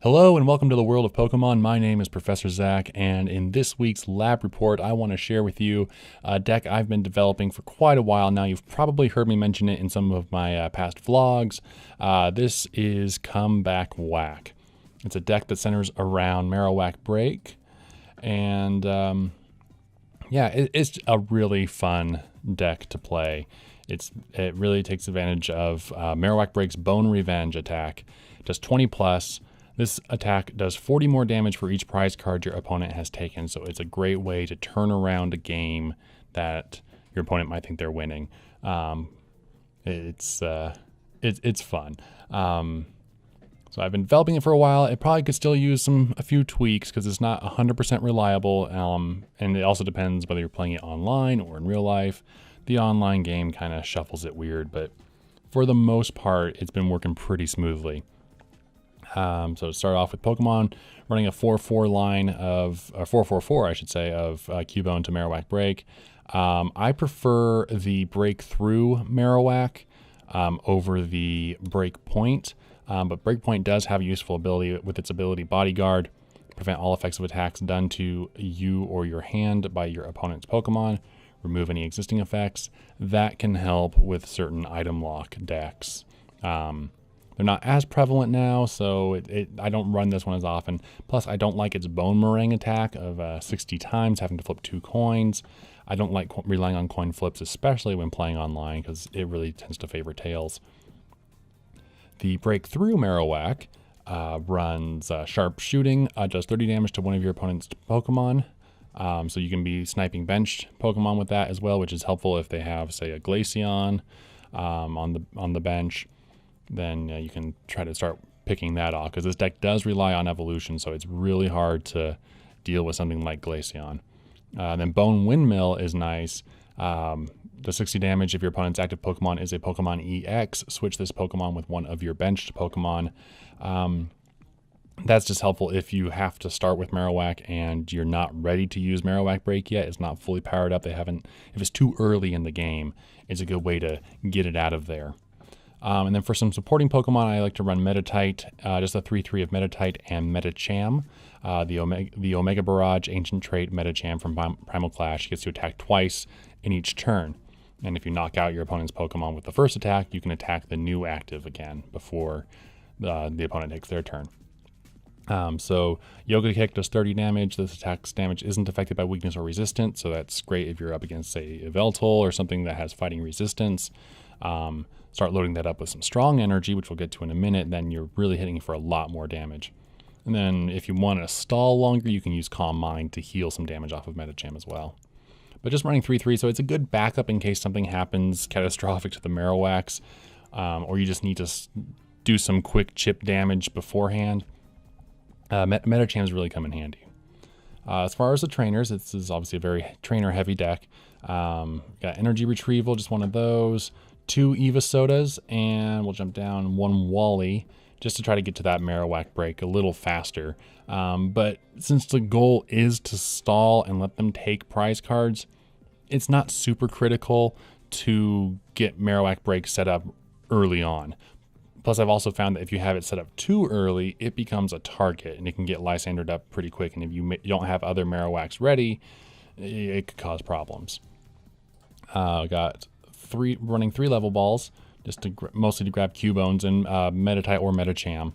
Hello and welcome to the world of Pokemon. My name is Professor Zack, and in this week's lab report, I want to share with you a deck I've been developing for quite a while now. You've probably heard me mention it in some of my past vlogs. This is Comeback WAK. It's a deck that centers around Marowak BREAK, and it's a really fun deck to play. It really takes advantage of Marowak BREAK's Bone Revenge attack. It does 20 plus. This attack does 40 more damage for each prize card your opponent has taken, so it's a great way to turn around a game that your opponent might think they're winning. It's fun. So I've been developing it for a while. It probably could still use a few tweaks because it's not 100% reliable, and it also depends whether you're playing it online or in real life. The online game kind of shuffles it weird, but for the most part, it's been working pretty smoothly. So to start off with Pokemon, running a 4-4 line of, 4-4-4 I should say, of Cubone to Marowak BREAK. I prefer the Breakthrough Marowak over the Breakpoint, but Breakpoint does have a useful ability with its ability Bodyguard, prevent all effects of attacks done to you or your hand by your opponent's Pokemon, remove any existing effects. That can help with certain item lock decks. They're not as prevalent now, so I don't run this one as often. Plus, I don't like its Bone Meringue attack of 60 times, having to flip 2 coins. I don't like relying on coin flips, especially when playing online, because it really tends to favor tails. The Breakthrough Marowak runs Sharp Shooting, does 30 damage to one of your opponent's Pokemon. So you can be sniping benched Pokemon with that as well, which is helpful if they have, say, a Glaceon on the bench. Then you can try to start picking that off, because this deck does rely on evolution, so it's really hard to deal with something like Glaceon. Then Bone Windmill is nice. The 60 damage if your opponent's active Pokemon is a Pokemon EX. Switch this Pokemon with one of your benched Pokemon. That's just helpful if you have to start with Marowak and you're not ready to use Marowak BREAK yet. It's not fully powered up. If it's too early in the game, it's a good way to get it out of there. And then for some supporting Pokemon, I like to run Metatite, just a 3-3 of Metatite and Metacham. The Omega Barrage Ancient Trait Metacham from Primal Clash gets to attack twice in each turn. And if you knock out your opponent's Pokemon with the first attack, you can attack the new active again before the opponent takes their turn. So Yoga Kick does 30 damage. This attack's damage isn't affected by weakness or resistance, so that's great if you're up against, say, Yveltal or something that has fighting resistance. Start loading that up with some strong energy, which we'll get to in a minute, then you're really hitting for a lot more damage. And then if you want to stall longer, you can use Calm Mind to heal some damage off of Metacham as well. But just running 3-3, so it's a good backup in case something happens catastrophic to the Marowaks, or you just need to do some quick chip damage beforehand. Metacham's really come in handy. As far as the trainers, this is obviously a very trainer-heavy deck. Got Energy Retrieval, just one of those. 2 Eva Sodas, and we'll jump down 1 Wally just to try to get to that Marowak BREAK a little faster. But since the goal is to stall and let them take prize cards, it's not super critical to get Marowak BREAK set up early on. Plus, I've also found that if you have it set up too early, it becomes a target, and it can get Lysandered up pretty quick. And if you don't have other Marowaks ready, it could cause problems. Got running 3 level balls, just to mostly to grab Cubones and Metatite or Metacham.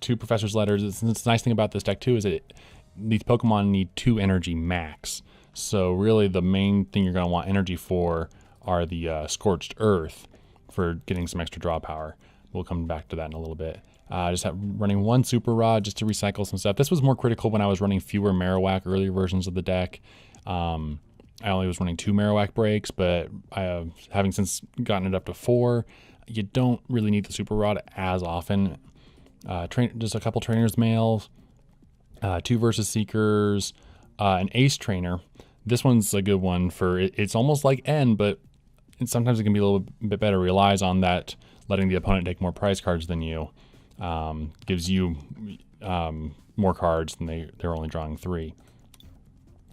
2 Professor's Letters. The nice thing about this deck too is that these Pokemon need 2 energy max. So really, the main thing you're going to want energy for are the Scorched Earth for getting some extra draw power. We'll come back to that in a little bit. Running 1 Super Rod just to recycle some stuff. This was more critical when I was running fewer Marowak earlier versions of the deck. I only was running 2 Marowak BREAKs, but having since gotten it up to 4, you don't really need the Super Rod as often. Just a couple Trainers Mails, 2 Versus Seekers, an Ace Trainer. This one's a good one for, it's almost like N, but sometimes it can be a little bit better. Relies on that, letting the opponent take more prize cards than you. Gives you more cards than they're only drawing 3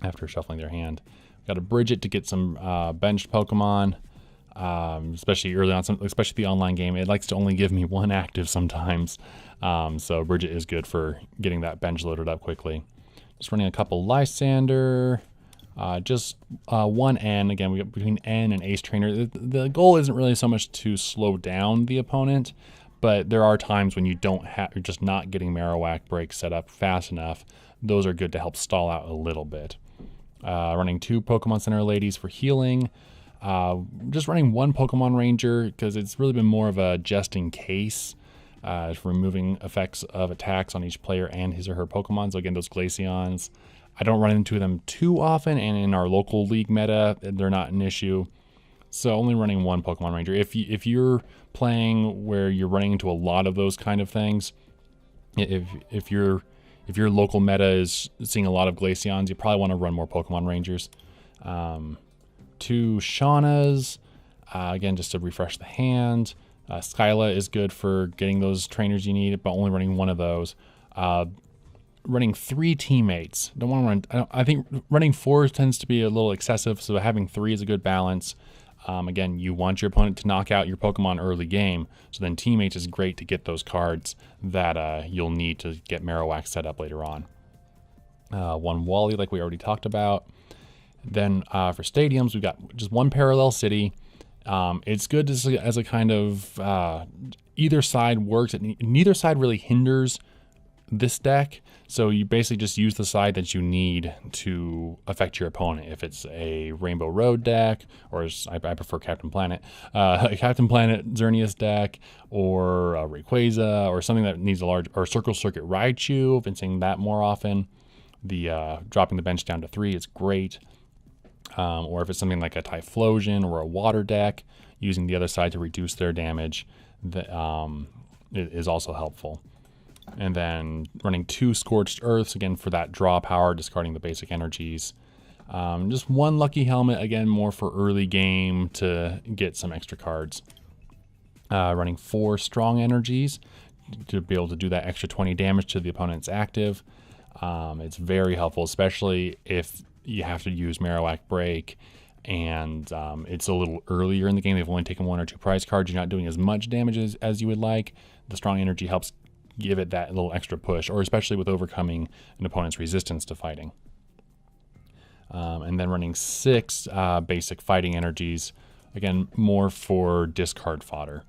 after shuffling their hand. Got to bridge it to get some benched Pokemon. especially early on, especially the online game. It likes to only give me one active sometimes. So Bridget is good for getting that bench loaded up quickly. Just running a couple Lysander, just one N. Again, we got between N and Ace Trainer. The goal isn't really so much to slow down the opponent, but there are times when you're just not getting Marowak break set up fast enough. Those are good to help stall out a little bit. Running 2 Pokemon Center Ladies for healing. Just running 1 Pokemon Ranger because it's really been more of a just in case, for removing effects of attacks on each player and his or her Pokemon. So again, those Glaceons, I don't run into them too often, and in our local league meta, they're not an issue. So only running 1 Pokemon Ranger. If you're playing where you're running into a lot of those kind of things, if your local meta is seeing a lot of Glaceons, you probably want to run more Pokemon Rangers. 2 Shaunas, again, just to refresh the hand. Skyla is good for getting those trainers you need, but only running 1 of those. Running 3 teammates. Don't want to run. I think running 4 tends to be a little excessive, so having 3 is a good balance. Again, you want your opponent to knock out your Pokemon early game, so then teammates is great to get those cards that you'll need to get Marowak set up later on. 1 Wally, like we already talked about. Then for stadiums, we've got just 1 Parallel City. It's good as a kind of either side works. Neither side really hinders this deck, so you basically just use the side that you need to affect your opponent. If it's a Rainbow Road deck, or I prefer Captain Planet, a Captain Planet Xerneas deck, or a Rayquaza, or something that needs a large, or Circle Circuit Raichu. I've been seeing that more often. The dropping the bench down to 3 is great. Or if it's something like a Typhlosion or a water deck, using the other side to reduce their damage, is also helpful. And then running 2 Scorched Earths, again, for that draw power, discarding the basic energies. Just 1 Lucky Helmet, again, more for early game to get some extra cards. Running 4 Strong Energies to be able to do that extra 20 damage to the opponent's active. It's very helpful, especially if you have to use Marowak break and it's a little earlier in the game. They've only taken 1 or 2 prize cards. You're not doing as much damage as you would like. The Strong Energy helps give it that little extra push, or especially with overcoming an opponent's resistance to fighting. And then running 6 basic fighting energies, again, more for discard fodder.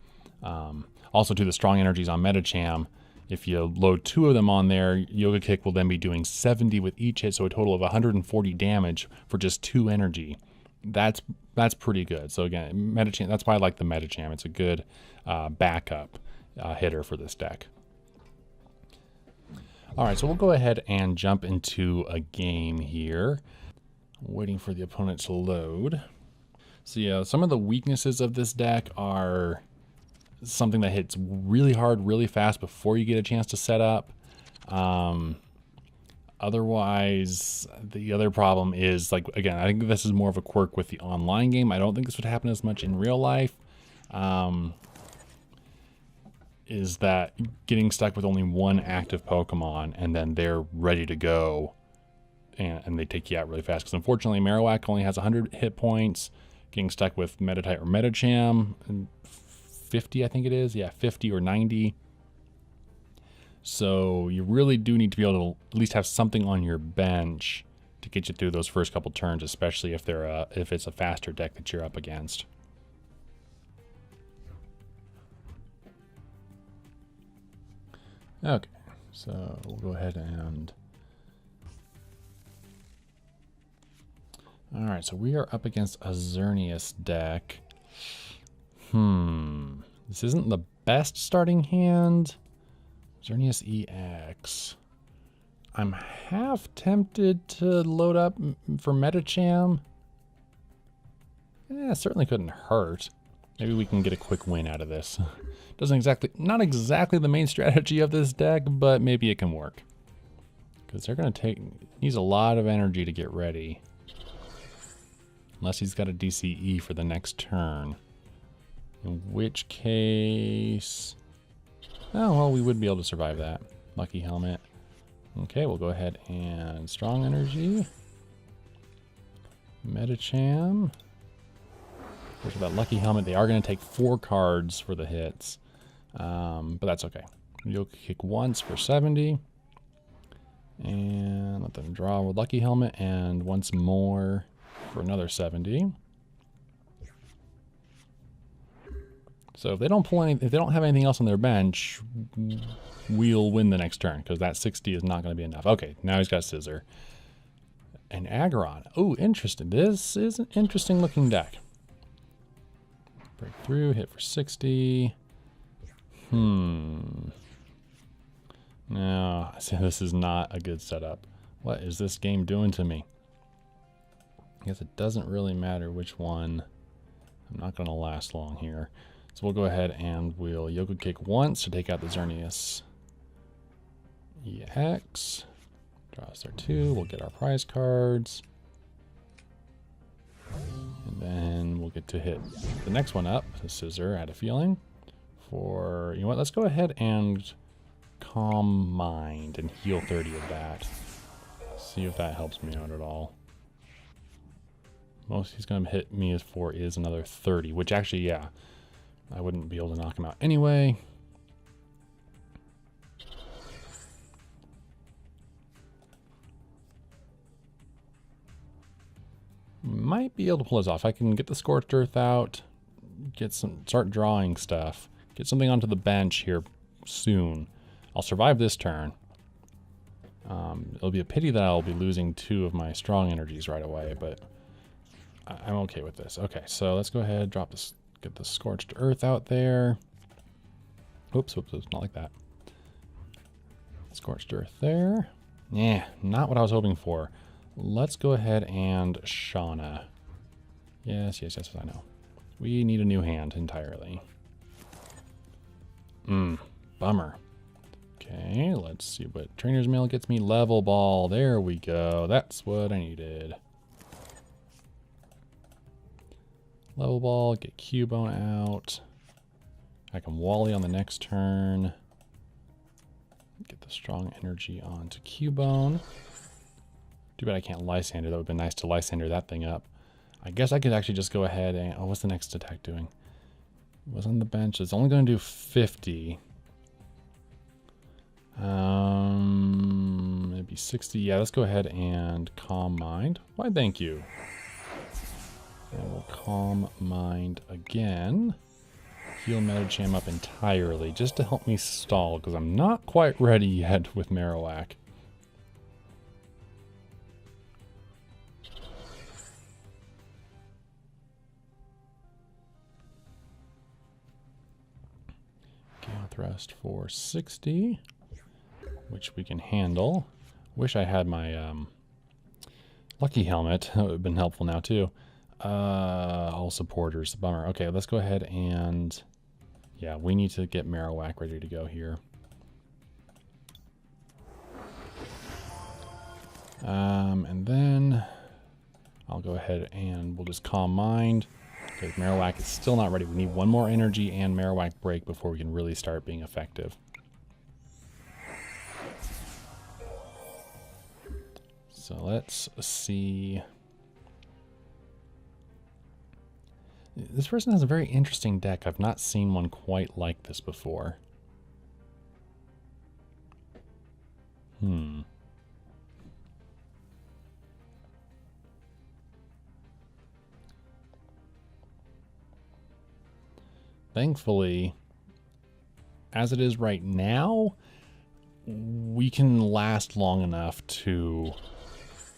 Also, to the Strong Energies on Metacham, if you load 2 of them on there, Yoga Kick will then be doing 70 with each hit, so a total of 140 damage for just 2 energy. That's pretty good. So again, Metacham, that's why I like the Metacham. It's a good backup hitter for this deck. All right, so we'll go ahead and jump into a game here. Waiting for the opponent to load. So yeah, some of the weaknesses of this deck are something that hits really hard, really fast before you get a chance to set up. Otherwise, the other problem is, like, again, I think this is more of a quirk with the online game. I don't think this would happen as much in real life. Is that getting stuck with only 1 active Pokemon and then they're ready to go and they take you out really fast. Because unfortunately, Marowak only has 100 hit points. Getting stuck with Meditite or Metacham, 50, I think it is. Yeah, 50 or 90. So you really do need to be able to at least have something on your bench to get you through those first couple turns, especially if it's a faster deck that you're up against. Okay, so we'll go ahead and... Alright, so we are up against a Xerneas deck. This isn't the best starting hand. Xerneas EX. I'm half tempted to load up for Metacham. Yeah, certainly couldn't hurt. Maybe we can get a quick win out of this. Not exactly the main strategy of this deck, but maybe it can work. Because they're going to needs a lot of energy to get ready. Unless he's got a DCE for the next turn. In which case... Oh, well, we would be able to survive that. Lucky Helmet. Okay, we'll go ahead and Strong Energy. Metacham. With that lucky helmet, they are going to take 4 cards for the hits. But that's okay. You'll kick once for 70. And let them draw with lucky helmet. And once more for another 70. So if they don't pull if they don't have anything else on their bench, we'll win the next turn, because that 60 is not going to be enough. Okay, now he's got Scissor. And Aggron. Oh, interesting. This is an interesting looking deck. Break through, hit for 60. No, see, this is not a good setup. What is this game doing to me? I guess it doesn't really matter which one. I'm not going to last long here. So we'll go ahead and we'll Yoku Kick once to take out the Xerneas EX. Draws their 2. We'll get our prize cards. And then we'll get to hit the next one up. The Scissor, I had a feeling. For, you know what, let's go ahead and Calm Mind and heal 30 of that. See if that helps me out at all. Most he's going to hit me for is another 30, which actually, yeah, I wouldn't be able to knock him out anyway. Might be able to pull this off. I can get the Scorched Earth out, start drawing stuff, get something onto the bench here soon. I'll survive this turn. It'll be a pity that I'll be losing 2 of my strong energies right away, but I'm okay with this. Okay, so let's go ahead, drop this, get the Scorched Earth out there. Oops, not like that. Scorched Earth there. Yeah, not what I was hoping for. Let's go ahead and Shauna. Yes, I know. We need a new hand entirely. Bummer. Okay, let's see what Trainer's Mail gets me. Level Ball. There we go. That's what I needed. Level Ball, get Cubone out. I can Wally on the next turn. Get the strong energy onto Cubone. Too bad I can't Lysander. That would have been nice to Lysander that thing up. I guess I could actually just go ahead and... Oh, what's the next attack doing? It was on the bench. It's only going to do 50. Maybe 60. Yeah, let's go ahead and Calm Mind. Why, thank you. And we'll Calm Mind again. Heal Metacham up entirely, just to help me stall, because I'm not quite ready yet with Marowak. Gale Thrust for 60, which we can handle. Wish I had my Lucky Helmet. That would have been helpful now, too. All supporters. Bummer. Okay, let's go ahead and... Yeah, we need to get Marowak ready to go here. And then I'll go ahead and we'll just Calm Mind. Because Marowak is still not ready. We need one more energy and Marowak Break before we can really start being effective. So let's see. This person has a very interesting deck. I've not seen one quite like this before. Thankfully, as it is right now, we can last long enough to...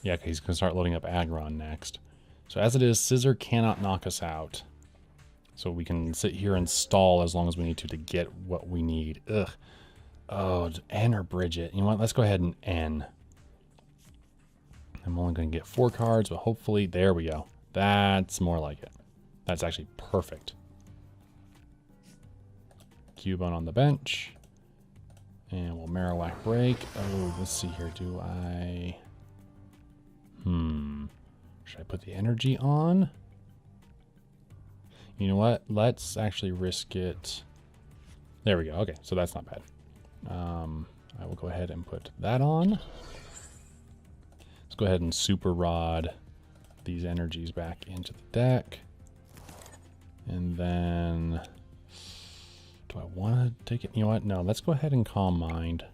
Yeah, he's going to start loading up Aggron next. So as it is, Scissor cannot knock us out. So we can sit here and stall as long as we need to get what we need. Ugh. Oh, N or Bridget. You know what? Let's go ahead and N. I'm only going to get 4 cards, but hopefully... There we go. That's more like it. That's actually perfect. Cubone on the bench. And we'll Marowak Break. Oh, let's see here. Do I... Should I put the energy on? You know what? Let's actually risk it. There we go. Okay, so that's not bad. I will go ahead and put that on. Let's go ahead and Super Rod these energies back into the deck. And then, do I want to take it? You know what? No, let's go ahead and Calm Mind.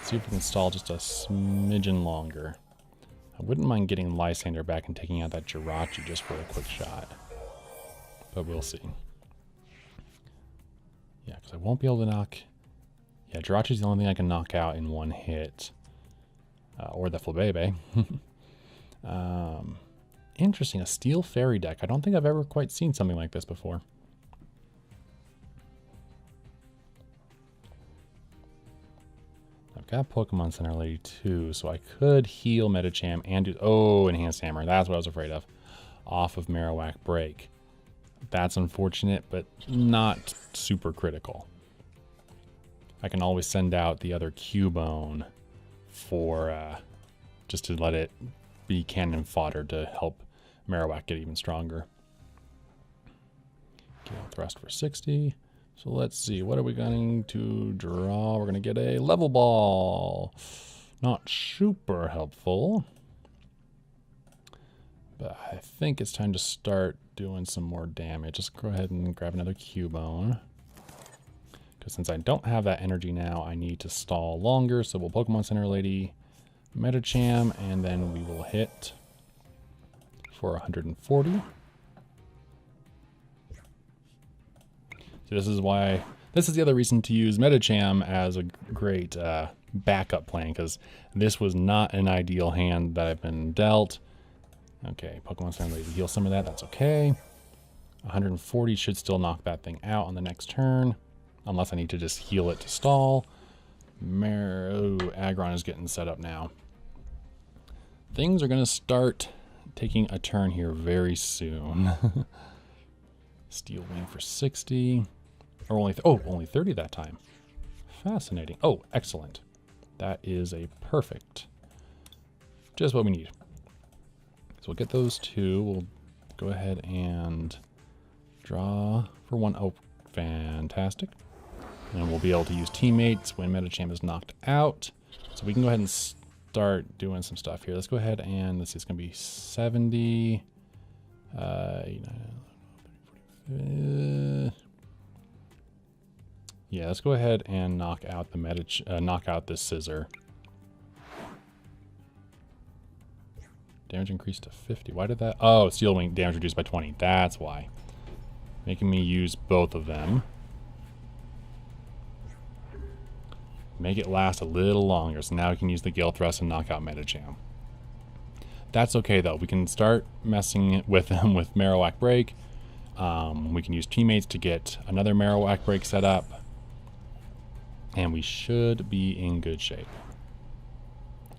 See if we can stall just a smidgen longer. I wouldn't mind getting Lysander back and taking out that Jirachi just for a quick shot. But we'll see. Yeah, because I won't be able to knock... Yeah, Jirachi's the only thing I can knock out in one hit. Or the Flabebe. Interesting, a Steel Fairy deck. I don't think I've ever quite seen something like this before. I've got Pokemon Center Lady too, so I could heal Medicham and do... Oh, Enhanced Hammer. That's what I was afraid of. Off of Marowak Break. That's unfortunate, but not super critical. I can always send out the other Cubone for just to let it be cannon fodder to help Marowak get even stronger. Gale Thrust for 60. So let's see, what are we going to draw? We're going to get a Level Ball. Not super helpful. But I think it's time to start doing some more damage. Just go ahead and grab another Cubone. Because since I don't have that energy now, I need to stall longer. So we'll Pokemon Center Lady, Medicham, and then we will hit for 140. So this is why, this is the other reason to use Medicham as a great backup plan, because this was not an ideal hand that I've been dealt. Okay, Pokemon Center Lady heal some of that, that's okay. 140 should still knock that thing out on the next turn, unless I need to just heal it to stall. Aggron is getting set up now. Things are going to start taking a turn here very soon. Steel Wing for 60. Or only 30 that time. Fascinating. Oh, excellent. That is a perfect. Just what we need. So we'll get those two. We'll go ahead and draw for one. Oh, fantastic. And we'll be able to use teammates when Medicham is knocked out. So we can go ahead and start doing some stuff here. Let's go ahead and let's see, it's going to be 70. 89, yeah, let's go ahead and knock out the knock out this Scissor. Damage increased to 50. Why did that? Oh, Steel Wing damage reduced by 20. That's why. Making me use both of them. Make it last a little longer, so now we can use the Gale Thrust and knock out Medicham. That's okay though. We can start messing with them with Marowak Break. We can use teammates to get another Marowak Break set up. And we should be in good shape.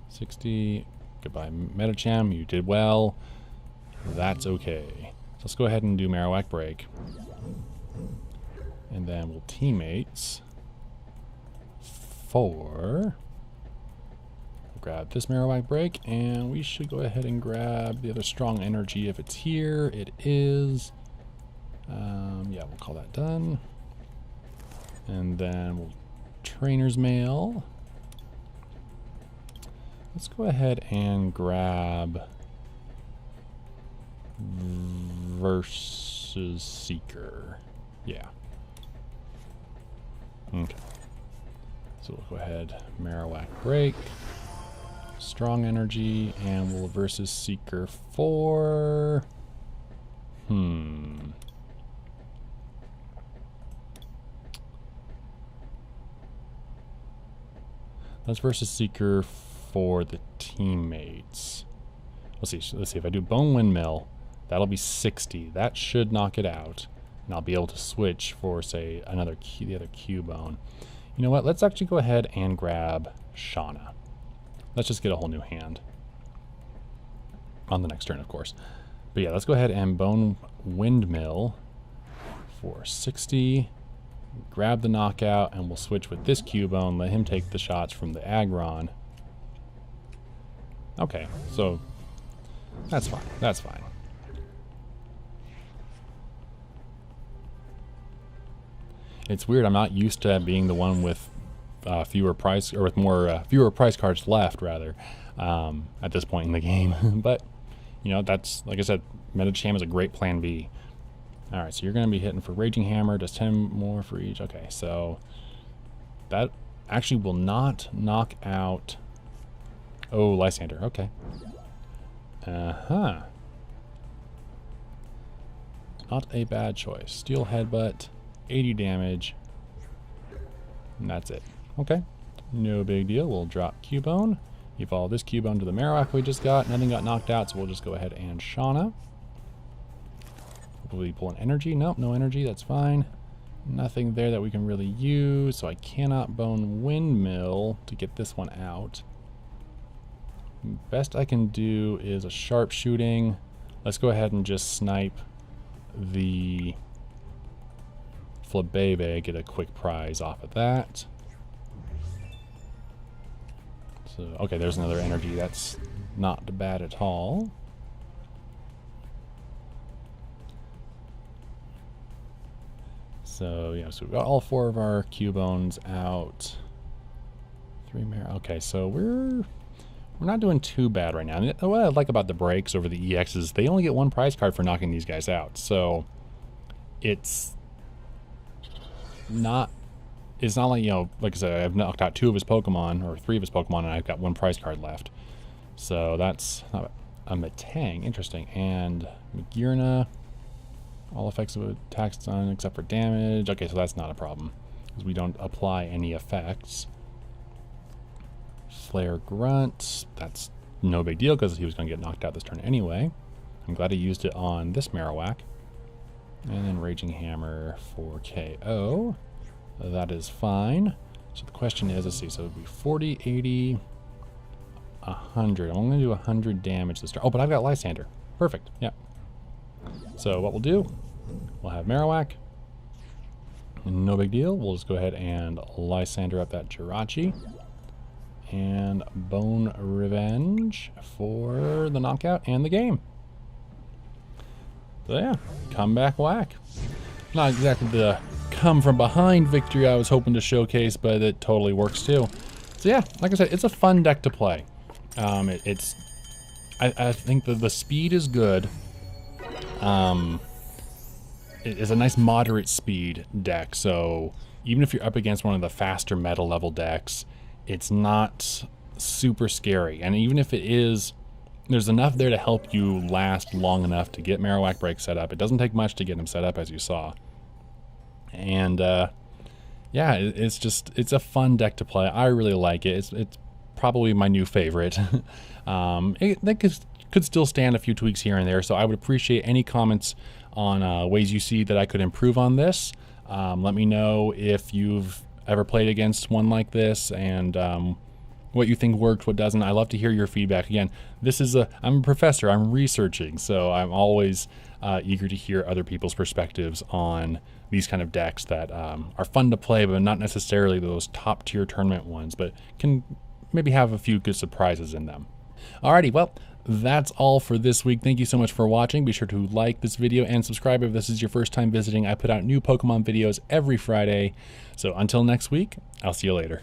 60. Goodbye, Medicham. You did well. That's okay. So let's go ahead and do Marowak Break. And then we'll teammates for... We'll grab this Marowak Break, and we should go ahead and grab the other Strong Energy if it's here. It is. Yeah, we'll call that done. And then we'll Trainer's Mail. Let's go ahead and grab versus Seeker. Yeah. Okay. So we'll go ahead, Marowak Break, Strong Energy, and we'll versus Seeker for... Let's versus Seeker for the teammates. Let's see if I do Bone Windmill, that'll be 60. That should knock it out. And I'll be able to switch for, say, the other Cubone. You know what? Let's actually go ahead and grab Shauna. Let's just get a whole new hand. On the next turn, of course. But yeah, let's go ahead and Bone Windmill for 60. Grab the knockout, and we'll switch with this Cubone. Let him take the shots from the Aggron. Okay, so that's fine. That's fine. It's weird. I'm not used to being the one with fewer price cards left, rather, at this point in the game. But you know, that's, like I said, Medicham is a great plan B. All right, so you're going to be hitting for Raging Hammer, does 10 more for each. Okay, so that actually will not knock out... Oh, Lysander, okay. Uh-huh. Not a bad choice. Steel Headbutt, 80 damage, and that's it. Okay, no big deal. We'll drop Cubone. Evolve this Cubone to the Marowak we just got. Nothing got knocked out, so we'll just go ahead and Shauna. Hopefully pull an energy. Nope, no energy, that's fine. Nothing there that we can really use, so I cannot bone Windmill to get this one out. Best I can do is a sharpshooting. Let's go ahead and just snipe the Flabebe, get a quick prize off of that. So, okay, there's another energy. That's not bad at all. So, yeah, so we've got all 4 of our Cubones out. 3 Okay, so we're not doing too bad right now. And what I like about the breaks over the EX is they only get 1 prize card for knocking these guys out. So it's not like, you know, like I said, I've knocked out 2 of his Pokemon, or 3 of his Pokemon, and I've got 1 prize card left. So that's a Metang, interesting. And Magearna, all effects of attacks done except for damage. Okay, so that's not a problem, because we don't apply any effects. Flare Grunt, that's no big deal because he was going to get knocked out this turn anyway. I'm glad he used it on this Marowak. And then Raging Hammer for KO. That is fine. So the question is, let's see, so it would be 40, 80, 100. I'm only going to do 100 damage this turn. Oh, but I've got Lysander. Perfect, yeah. So what we'll do, we'll have Marowak. No big deal. We'll just go ahead and Lysander up that Jirachi. And Bone Revenge for the knockout and the game. So yeah, comeback WAK. Not exactly the come from behind victory I was hoping to showcase, but it totally works too. So yeah, like I said, it's a fun deck to play. I think the speed is good. It is a nice moderate speed deck, so even if you're up against one of the faster meta level decks, it's not super scary. And even if it is, there's enough there to help you last long enough to get Marowak Break set up. It doesn't take much to get him set up, as you saw. And yeah, it's a fun deck to play. I really like it. It's probably my new favorite. That could still stand a few tweaks here and there, so I would appreciate any comments on ways you see that I could improve on this. Let me know if you've ever played against one like this, and what you think worked, what doesn't. I love to hear your feedback. Again, I'm a professor, I'm researching, so I'm always eager to hear other people's perspectives on these kind of decks that are fun to play, but not necessarily those top tier tournament ones, but can maybe have a few good surprises in them. Alrighty, well, that's all for this week. Thank you so much for watching. Be sure to like this video and subscribe if this is your first time visiting. I put out new Pokemon videos every Friday. So until next week, I'll see you later.